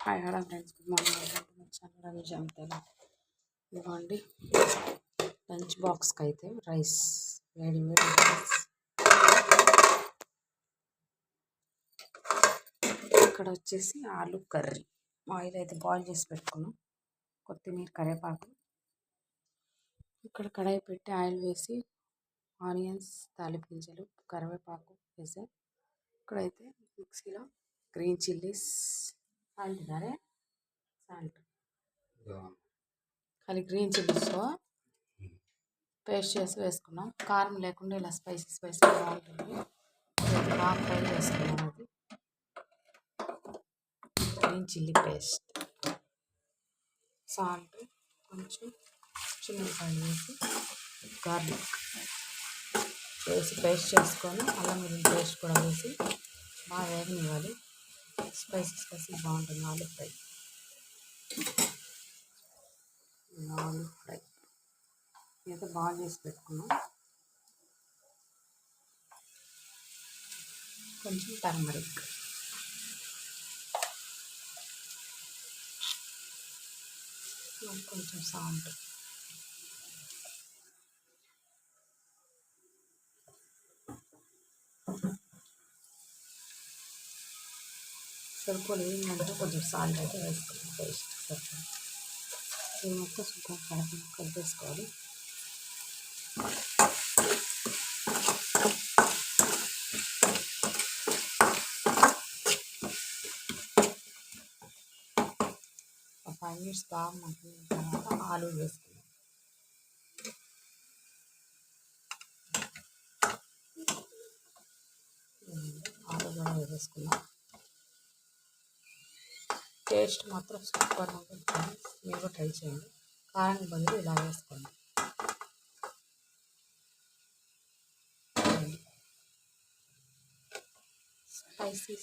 Hi hello friends, good morning. Welcome to my channel Ravi Jamatala. ఇదిగోండి lunch బాక్స్కి అయితే rice, వేడి వేడి రైస్. ఇక్కడ వచ్చేసి ఆలు కర్రీ. ఆయిల్ అయితే బాయిల్ చేసి పెట్టుకున్నాం. కొత్తిమీర, కరివేపాకు. ఇక్కడ కడాయి పెట్టి ఆయిల్ వేసి ఆనియన్స్, తాలింపు గింజలు, కరివేపాకు వేసాం. ఇక్కడైతే మిక్సీలో గ్రీన్ చిల్లీస్, సాల్ట్ ఖాళీ గ్రీన్ చిల్లీస్తో పేస్ట్ చేసి వేసుకున్నాం. కారం లేకుండా ఇలా స్పైసీ బాగుంటుంది. బాగా ఫ్రై చేసుకున్నాం. అది గ్రీన్ చిల్లీ పేస్ట్, సాల్ట్, కొంచెం చిన్నపాయలు వేసి గార్లిక్ వేసి పేస్ట్ చేసుకొని అల్లం వెల్లుల్లి పేస్ట్ కూడా వేసి బాగా వేగనివ్వాలి. స్పైసీ బాగుంటుంది. ఆలు ఫ్రై ఇదైతే బాగా చేసి పెట్టుకున్నాం. కొంచెం టర్మరిక్, కొంచెం సాల్ట్, సరిపోలేదు ఏంటంటే కొంచెం సాల్ట్ అయితే వేసుకున్నాం. పేస్ట్ సరిపోతుంది. ఇది మొత్తం శుభ్రం కలిపేసుకోవాలి. ఒక 5 minutes బాగా మగ్గిన తర్వాత ఆలు వేసుకున్నాం. ఆలు కూడా వేసేసుకున్నాం. టేస్ట్ మాత్రం సూపర్ ఉంటుంది. మీరు కూడా ట్రై చేయండి. కారం బదులు ఇలా వేసుకోండి.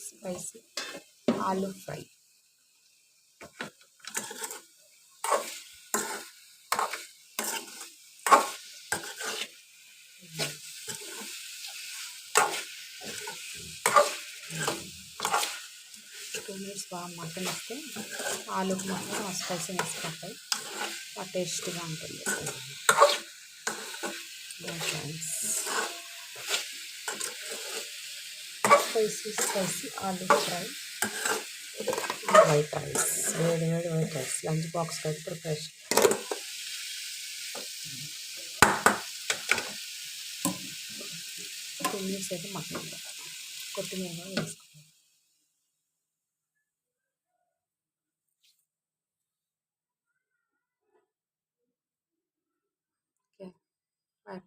స్పైసీ ఆలు ఫ్రై. టూ మినిట్స్ బాగా మగ్గనిస్తే ఆలుకు మాత్రం ఆ స్పైసీనెస్ పడతాయి. ఆ టేస్ట్గా ఉంటుంది. స్పైసీ ఆలు ఫ్రై, వైట్ రైస్, వేడి వైట్ రైస్ లంచ్ బాక్స్కి అయితే ప్రిపరేషన్. టూ మినిట్స్ అయితే మగ్గింది. కొత్తిమీర కూడా వేసుకోవాలి. Okay, bye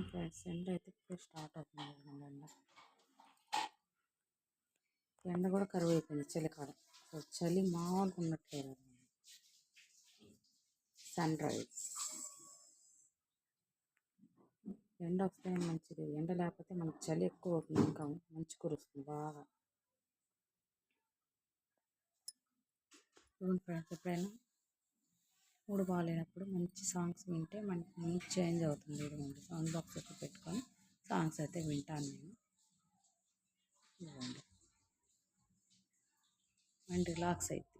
friends. ఎండ అయితే ఇప్పుడు స్టార్ట్ అవుతుంది. ఎండ కూడా కరువు అయిపోయింది. చలికాలం చలి మామూలుగా ఉన్నట్లేదు. Sun rise. ఎండ వస్తేనే మంచిది. ఎండ లేకపోతే మనకు చలి ఎక్కువ అవుతుంది. ఇంకా మంచి కురుస్తుంది బాగా. ఫ్రెండ్స్, ఎప్పుడైనా మూడు బాగాలేనప్పుడు మంచి సాంగ్స్ వింటే మనకి మూడ్ చేంజ్ అవుతుంది. ఇదిగోండి సౌండ్ బాక్స్ అయితే పెట్టుకొని సాంగ్స్ అయితే వింటాను నేను. ఇదిగోండి మైండ్ రిలాక్స్ అయితే